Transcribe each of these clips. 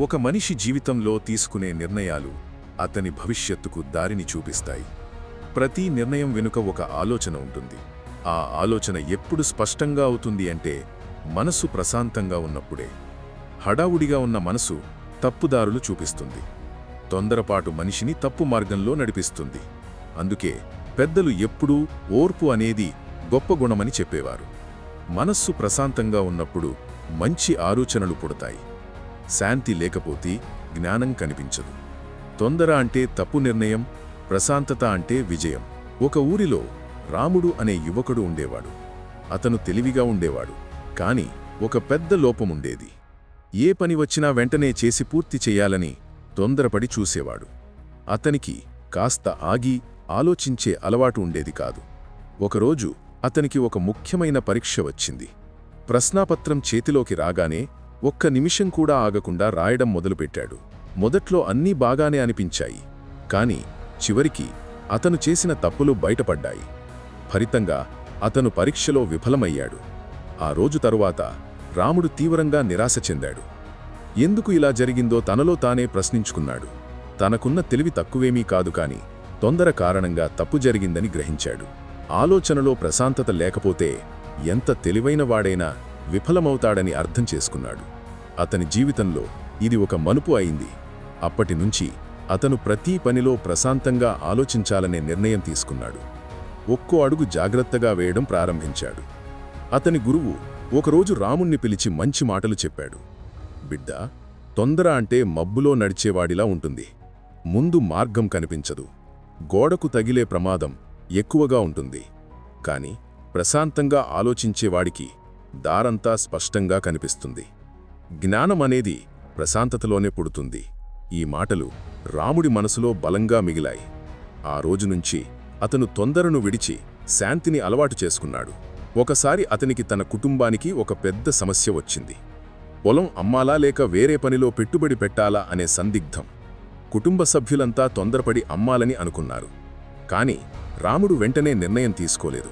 ఒక మనిషి జీవితంలో తీసుకునే నిర్ణయాలు అతని భవిష్యత్తుకు దారిని చూపిస్తాయి. ప్రతి నిర్ణయం వెనుక ఒక ఆలోచన ఉంటుంది. ఆ ఆలోచన ఎప్పుడు స్పష్టంగా అవుతుంది అంటే మనసు ప్రశాంతంగా ఉన్నప్పుడే. హడావుడిగా ఉన్న మనసు తప్పుదారులు చూపిస్తుంది. తొందరపాటు మనిషిని తప్పు మార్గంలో నడిపిస్తుంది. అందుకే పెద్దలు ఎప్పుడూ ఓర్పు అనేది గొప్ప గుణమని చెప్పేవారు. మనస్సు ప్రశాంతంగా ఉన్నప్పుడు మంచి ఆలోచనలు పుడతాయి. శాంతి లేకపోతే జ్ఞానం కనిపించదు. తొందర అంటే తప్పు నిర్ణయం, ప్రశాంతత అంటే విజయం. ఒక ఊరిలో రాముడు అనే యువకుడు ఉండేవాడు. అతను తెలివిగా ఉండేవాడు, కాని ఒక పెద్ద లోపముండేది. ఏ పని వచ్చినా వెంటనే చేసి పూర్తి చెయ్యాలని తొందరపడి చూసేవాడు. అతనికి కాస్త ఆగి ఆలోచించే అలవాటు ఉండేది కాదు. ఒకరోజు అతనికి ఒక ముఖ్యమైన పరీక్ష వచ్చింది. ప్రశ్నాపత్రం చేతిలోకి రాగానే ఒక్క నిమిషం కూడా ఆగకుండా రాయడం మొదలుపెట్టాడు. మొదట్లో అన్నీ బాగానే అనిపించాయి, కాని చివరికి అతను చేసిన తప్పులు బయటపడ్డాయి. ఫలితంగా అతను పరీక్షలో విఫలమయ్యాడు. ఆ రోజు తరువాత రాముడు తీవ్రంగా నిరాశ చెందాడు. ఎందుకు ఇలా జరిగిందో తనలో తానే ప్రశ్నించుకున్నాడు. తనకున్న తెలివి తక్కువేమీ కాదు, కాని తొందర కారణంగా తప్పు జరిగిందని గ్రహించాడు. ఆలోచనలో ప్రశాంతత లేకపోతే ఎంత తెలివైన వాడైనా విఫలమవుతాడని అర్థం చేసుకున్నాడు. అతని జీవితంలో ఇది ఒక మలుపు అయింది. అప్పటినుంచి అతను ప్రతి పనిలో ప్రశాంతంగా ఆలోచించాలనే నిర్ణయం తీసుకున్నాడు. ఒక్కో అడుగు జాగ్రత్తగా వేయడం ప్రారంభించాడు. అతని గురువు ఒకరోజు రాముణ్ణి పిలిచి మంచి మాటలు చెప్పాడు. బిడ్డా, తొందర అంటే మబ్బులో నడిచేవాడిలా ఉంటుంది. ముందు మార్గం కనిపించదు. గోడకు తగిలే ప్రమాదం ఎక్కువగా ఉంటుంది. కాని ప్రశాంతంగా ఆలోచించేవాడికి దారంతా స్పష్టంగా కనిపిస్తుంది. జ్ఞానం అనేది ప్రశాంతతలోనే పుడుతుంది. ఈ మాటలు రాముడి మనసులో బలంగా మిగిలాయి. ఆ రోజునుంచి అతను తొందరను విడిచి శాంతిని అలవాటు చేసుకున్నాడు. ఒకసారి అతనికి తన కుటుంబానికి ఒక పెద్ద సమస్య వచ్చింది. పొలం అమ్మాలా లేక వేరే పనిలో పెట్టుబడి పెట్టాలా అనే సందిగ్ధం. కుటుంబ సభ్యులంతా తొందరపడి అమ్మాలని అనుకున్నారు. కాని రాముడు వెంటనే నిర్ణయం తీసుకోలేదు.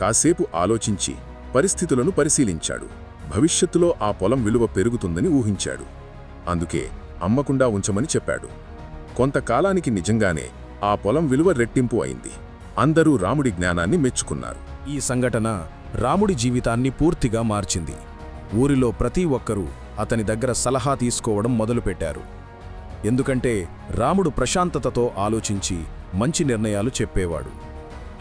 కాసేపు ఆలోచించి పరిస్థితులను పరిశీలించాడు. భవిష్యత్తులో ఆ పొలం విలువ పెరుగుతుందని ఊహించాడు. అందుకే అమ్మకుండా ఉంచమని చెప్పాడు. కొంతకాలానికి నిజంగానే ఆ పొలం విలువ రెట్టింపు అయింది. అందరూ రాముడి జ్ఞానాన్ని మెచ్చుకున్నారు. ఈ సంఘటన రాముడి జీవితాన్ని పూర్తిగా మార్చింది. ఊరిలో ప్రతి ఒక్కరూ అతని దగ్గర సలహా తీసుకోవడం మొదలుపెట్టారు. ఎందుకంటే రాముడు ప్రశాంతతతో ఆలోచించి మంచి నిర్ణయాలు చెప్పేవాడు.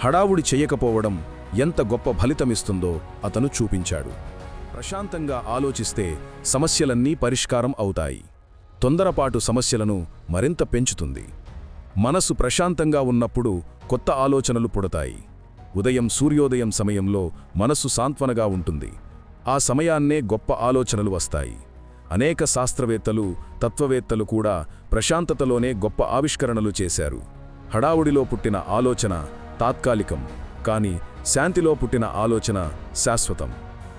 హడావుడి చెయ్యకపోవడం ఎంత గొప్ప ఫలితమిస్తుందో అతను చూపించాడు. ప్రశాంతంగా ఆలోచిస్తే సమస్యలన్నీ పరిష్కారం అవుతాయి. తొందరపాటు సమస్యలను మరింత పెంచుతుంది. మనసు ప్రశాంతంగా ఉన్నప్పుడు కొత్త ఆలోచనలు పుడతాయి. ఉదయం సూర్యోదయం సమయంలో మనసు సాంత్వనగా ఉంటుంది. ఆ సమయాన్నే గొప్ప ఆలోచనలు వస్తాయి. అనేక శాస్త్రవేత్తలు, తత్వవేత్తలు కూడా ప్రశాంతతలోనే గొప్ప ఆవిష్కరణలు చేశారు. హడావుడిలో పుట్టిన ఆలోచన తాత్కాలికం, కానీ శాంతిలో పుట్టిన ఆలోచన శాశ్వతం.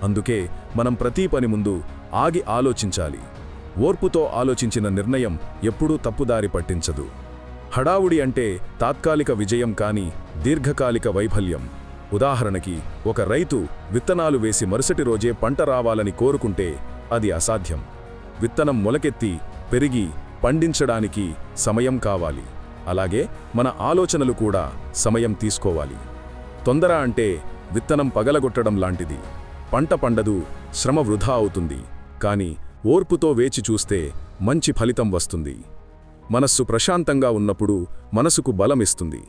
అందుకే మనం ప్రతి పని ముందు ఆగి ఆలోచించాలి. ఓర్పుతో ఆలోచించిన నిర్ణయం ఎప్పుడూ తప్పుదారి పట్టించదు. హడావుడి అంటే తాత్కాలిక విజయం కాని దీర్ఘకాలిక వైఫల్యం. ఉదాహరణకి, ఒక రైతు విత్తనాలు వేసి మరుసటి రోజే పంట రావాలని కోరుకుంటే అది అసాధ్యం. విత్తనం మొలకెత్తి పెరిగి పండించడానికి సమయం కావాలి. అలాగే మన ఆలోచనలు కూడా సమయం తీసుకోవాలి. తొందర అంటే విత్తనం పగలగొట్టడం లాంటిది. పంట పండదు, శ్రమ వృధా అవుతుంది. కాని ఓర్పుతో వేచి చూస్తే మంచి ఫలితం వస్తుంది. మనస్సు ప్రశాంతంగా ఉన్నప్పుడు మనసుకు బలమిస్తుంది.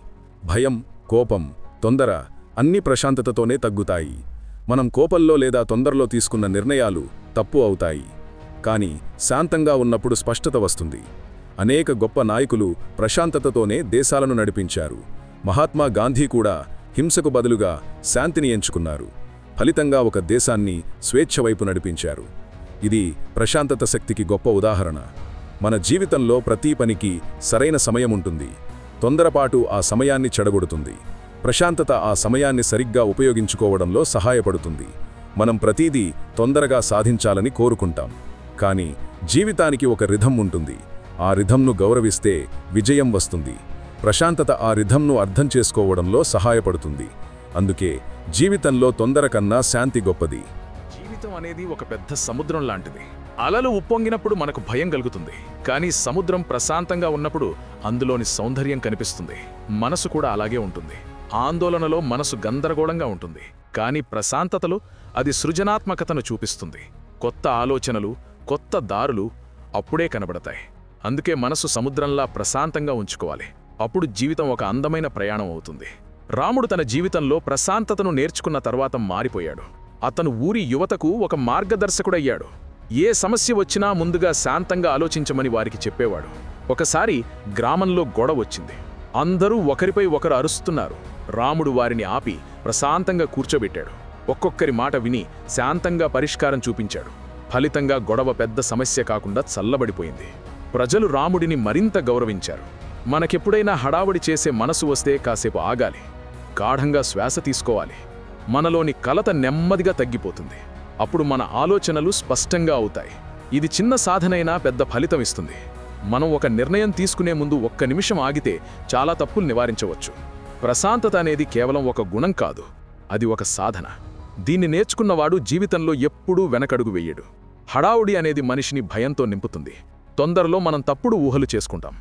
భయం, కోపం, తొందర అన్నీ ప్రశాంతతతోనే తగ్గుతాయి. మనం కోపంలో లేదా తొందరలో తీసుకున్న నిర్ణయాలు తప్పు అవుతాయి. కాని శాంతంగా ఉన్నప్పుడు స్పష్టత వస్తుంది. అనేక గొప్ప నాయకులు ప్రశాంతతతోనే దేశాలను నడిపించారు. మహాత్మా గాంధీ కూడా హింసకు బదులుగా శాంతిని ఎంచుకున్నారు. ఫలితంగా ఒక దేశాన్ని స్వేచ్ఛ వైపు నడిపించారు. ఇది ప్రశాంతత శక్తికి గొప్ప ఉదాహరణ. మన జీవితంలో ప్రతి పనికి సరైన సమయం ఉంటుంది. తొందరపాటు ఆ సమయాన్ని చెడగొడుతుంది. ప్రశాంతత ఆ సమయాన్ని సరిగ్గా ఉపయోగించుకోవడంలో సహాయపడుతుంది. మనం ప్రతిదీ తొందరగా సాధించాలని కోరుకుంటాం, కానీ జీవితానికి ఒక రిథం ఉంటుంది. ఆ రిథంను గౌరవిస్తే విజయం వస్తుంది. ప్రశాంతత ఆ రిథంను అర్థం చేసుకోవడంలో సహాయపడుతుంది. అందుకే జీవితంలో తొందర కన్నా శాంతి గొప్పది. జీవితం అనేది ఒక పెద్ద సముద్రం లాంటిది. అలలు ఉప్పొంగినప్పుడు మనకు భయం కలుగుతుంది, కానీ సముద్రం ప్రశాంతంగా ఉన్నప్పుడు అందులోని సౌందర్యం కనిపిస్తుంది. మనసు కూడా అలాగే ఉంటుంది. ఆందోళనలో మనసు గందరగోళంగా ఉంటుంది, కానీ ప్రశాంతతలో అది సృజనాత్మకతను చూపిస్తుంది. కొత్త ఆలోచనలు, కొత్త దారులు అప్పుడే కనబడతాయి. అందుకే మనసు సముద్రంలా ప్రశాంతంగా ఉంచుకోవాలి. అప్పుడు జీవితం ఒక అందమైన ప్రయాణం అవుతుంది. రాముడు తన జీవితంలో ప్రశాంతతను నేర్చుకున్న తర్వాత మారిపోయాడు. అతను ఊరి యువతకు ఒక మార్గదర్శకుడయ్యాడు. ఏ సమస్య వచ్చినా ముందుగా శాంతంగా ఆలోచించమని వారికి చెప్పేవాడు. ఒకసారి గ్రామంలో గొడవ వచ్చింది. అందరూ ఒకరిపై ఒకరు అరుస్తున్నారు. రాముడు వారిని ఆపి ప్రశాంతంగా కూర్చోబెట్టాడు. ఒక్కొక్కరి మాట విని శాంతంగా పరిష్కారం చూపించాడు. ఫలితంగా గొడవ పెద్ద సమస్య కాకుండా చల్లబడిపోయింది. ప్రజలు రాముడిని మరింత గౌరవించారు. మనకెప్పుడైనా హడావుడి చేసే మనసు వస్తే కాసేపు ఆగాలి, గాఢంగా శ్వాస తీసుకోవాలి. మనలోని కలత నెమ్మదిగా తగ్గిపోతుంది. అప్పుడు మన ఆలోచనలు స్పష్టంగా అవుతాయి. ఇది చిన్న సాధనైనా పెద్ద ఫలితం ఇస్తుంది. మనం ఒక నిర్ణయం తీసుకునే ముందు ఒక్క నిమిషం ఆగితే చాలా తప్పులు నివారించవచ్చు. ప్రశాంతత అనేది కేవలం ఒక గుణం కాదు, అది ఒక సాధన. దీన్ని నేర్చుకున్నవాడు జీవితంలో ఎప్పుడూ వెనకడుగు వెయ్యడు. హడావుడి అనేది మనిషిని భయంతో నింపుతుంది. తొందరలో మనం తప్పుడు ఊహలు చేసుకుంటాం,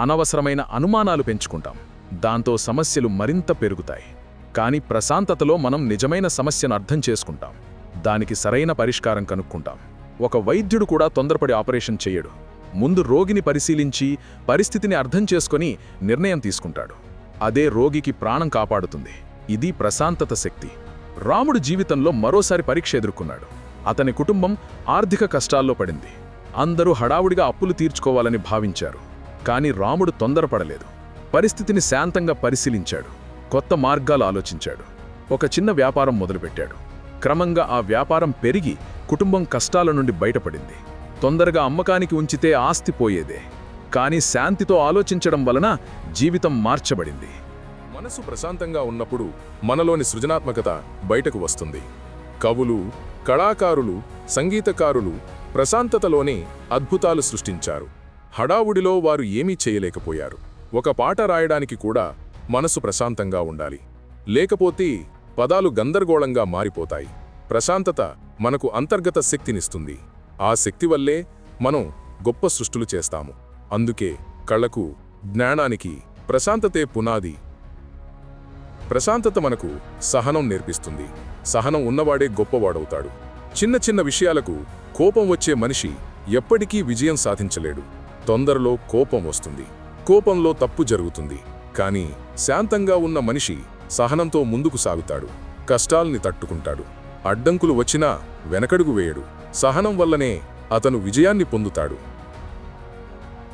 అనవసరమైన అనుమానాలు పెంచుకుంటాం. దాంతో సమస్యలు మరింత పెరుగుతాయి. కానీ ప్రశాంతతలో మనం నిజమైన సమస్యను అర్థం చేసుకుంటాం, దానికి సరైన పరిష్కారం కనుక్కుంటాం. ఒక వైద్యుడు కూడా తొందరపడి ఆపరేషన్ చేయడు. ముందు రోగిని పరిశీలించి పరిస్థితిని అర్థం చేసుకొని నిర్ణయం తీసుకుంటాడు. అదే రోగికి ప్రాణం కాపాడుతుంది. ఇది ప్రశాంతత శక్తి. రాముడు జీవితంలో మరోసారి పరీక్ష ఎదుర్కొన్నాడు. అతని కుటుంబం ఆర్థిక కష్టాల్లో పడింది. అందరూ హడావుడిగా అప్పులు తీర్చుకోవాలని భావించారు. కానీ రాముడు తొందరపడలేదు. పరిస్థితిని శాంతంగా పరిశీలించాడు. కొత్త మార్గాలు ఆలోచించాడు. ఒక చిన్న వ్యాపారం మొదలుపెట్టాడు. క్రమంగా ఆ వ్యాపారం పెరిగి కుటుంబం కష్టాల నుండి బయటపడింది. తొందరగా అమ్మకానికి ఉంచితే ఆస్తి పోయేదే. కానీ శాంతితో ఆలోచించడం వలన జీవితం మార్చబడింది. మనసు ప్రశాంతంగా ఉన్నప్పుడు మనలోని సృజనాత్మకత బయటకు వస్తుంది. కవులు, కళాకారులు, సంగీతకారులు ప్రశాంతతలోనే అద్భుతాలు సృష్టించారు. హడావుడిలో వారు ఏమీ చేయలేకపోయారు. ఒక పాట రాయడానికి కూడా మనసు ప్రశాంతంగా ఉండాలి. లేకపోతే పదాలు గందరగోళంగా మారిపోతాయి. ప్రశాంతత మనకు అంతర్గత శక్తినిస్తుంది. ఆ శక్తి వల్లే మనం గొప్ప సృష్టులు చేస్తాము. అందుకే కళకు, జ్ఞానానికి ప్రశాంతతే పునాది. ప్రశాంతత మనకు సహనం నేర్పిస్తుంది. సహనం ఉన్నవాడే గొప్పవాడవుతాడు. చిన్న చిన్న విషయాలకు కోపం వచ్చే మనిషి ఎప్పటికీ విజయం సాధించలేడు. తొందరలో కోపం వస్తుంది, కోపంలో తప్పు జరుగుతుంది. కానీ శాంతంగా ఉన్న మనిషి సహనంతో ముందుకు సాగుతాడు, కష్టాల్ని తట్టుకుంటాడు. అడ్డంకులు వచ్చినా వెనకడుగు వేయడు. సహనం వల్లనే అతను విజయాన్ని పొందుతాడు.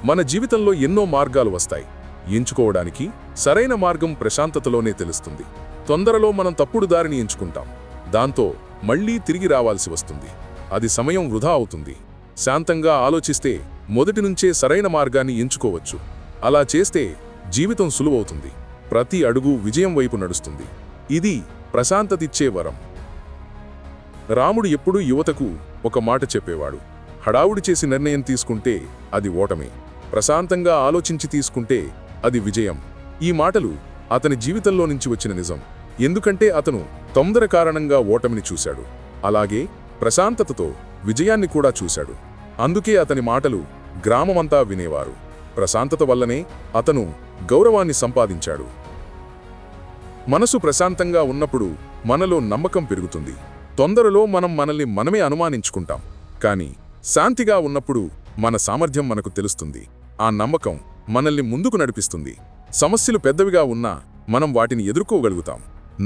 మన జీవితంలో ఎన్నో మార్గాలు వస్తాయి. ఎంచుకోవడానికి సరైన మార్గం ప్రశాంతతలోనే తెలుస్తుంది. తొందరలో మనం తప్పుడు దారిని ఎంచుకుంటాం. దాంతో మళ్లీ తిరిగి రావాల్సి వస్తుంది. అది సమయం వృధా అవుతుంది. శాంతంగా ఆలోచిస్తే మొదటి నుంచే సరైన మార్గాన్ని ఎంచుకోవచ్చు. అలా చేస్తే జీవితం సులువవుతుంది. ప్రతి అడుగు విజయం వైపు నడుస్తుంది. ఇది ప్రశాంతతిచ్చే వరం. రాముడు ఎప్పుడూ యువతకు ఒక మాట చెప్పేవాడు: హడావుడి చేసి నిర్ణయం తీసుకుంటే అది ఓటమే, ప్రశాంతంగా ఆలోచించి తీసుకుంటే అది విజయం. ఈ మాటలు అతని జీవితంలో నుంచి వచ్చిన నిజం. ఎందుకంటే అతను తొందర కారణంగా ఓటమిని చూశాడు, అలాగే ప్రశాంతతతో విజయాన్ని కూడా చూశాడు. అందుకే అతని మాటలు గ్రామమంతా వినేవారు. ప్రశాంతత వల్లనే అతను గౌరవాన్ని సంపాదించాడు. మనసు ప్రశాంతంగా ఉన్నప్పుడు మనలో నమ్మకం పెరుగుతుంది. తొందరలో మనం మనల్ని మనమే అనుమానించుకుంటాం. కానీ శాంతిగా ఉన్నప్పుడు మన సామర్థ్యం మనకు తెలుస్తుంది. ఆ నమ్మకం మనల్ని ముందుకు నడిపిస్తుంది. సమస్యలు పెద్దవిగా ఉన్నా మనం వాటిని ఎదుర్కోగలుగుతాం.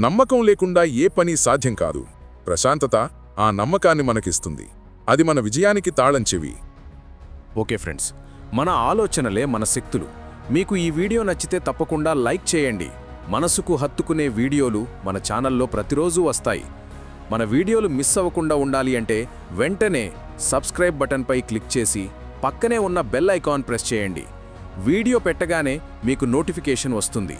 నమ్మకం లేకుండా ఏ పని సాధ్యం కాదు. ప్రశాంతత ఆ నమ్మకాన్ని మనకిస్తుంది. అది మన విజయానికి తాళం చెవి. ఓకే ఫ్రెండ్స్, మన ఆలోచనలే మన శక్తులు. మీకు ఈ వీడియో నచ్చితే తప్పకుండా లైక్ చేయండి. మనసుకు హత్తుకునే వీడియోలు మన ఛానల్లో ప్రతిరోజు వస్తాయి. మన వీడియోలు మిస్ అవ్వకుండా ఉండాలి అంటే వెంటనే సబ్స్క్రైబ్ బటన్పై క్లిక్ చేసి పక్కనే ఉన్న బెల్ ఐకాన్ ప్రెస్ చేయండి. వీడియో పెట్టగానే మీకు నోటిఫికేషన్ వస్తుంది.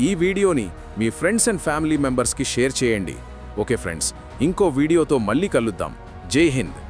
ఈ వీడియోని మీ ఫ్రెండ్స్ అండ్ ఫ్యామిలీ మెంబర్స్కి షేర్ చేయండి. ఓకే ఫ్రెండ్స్, ఇంకో వీడియోతో మళ్ళీ కలుద్దాం. జై హింద్.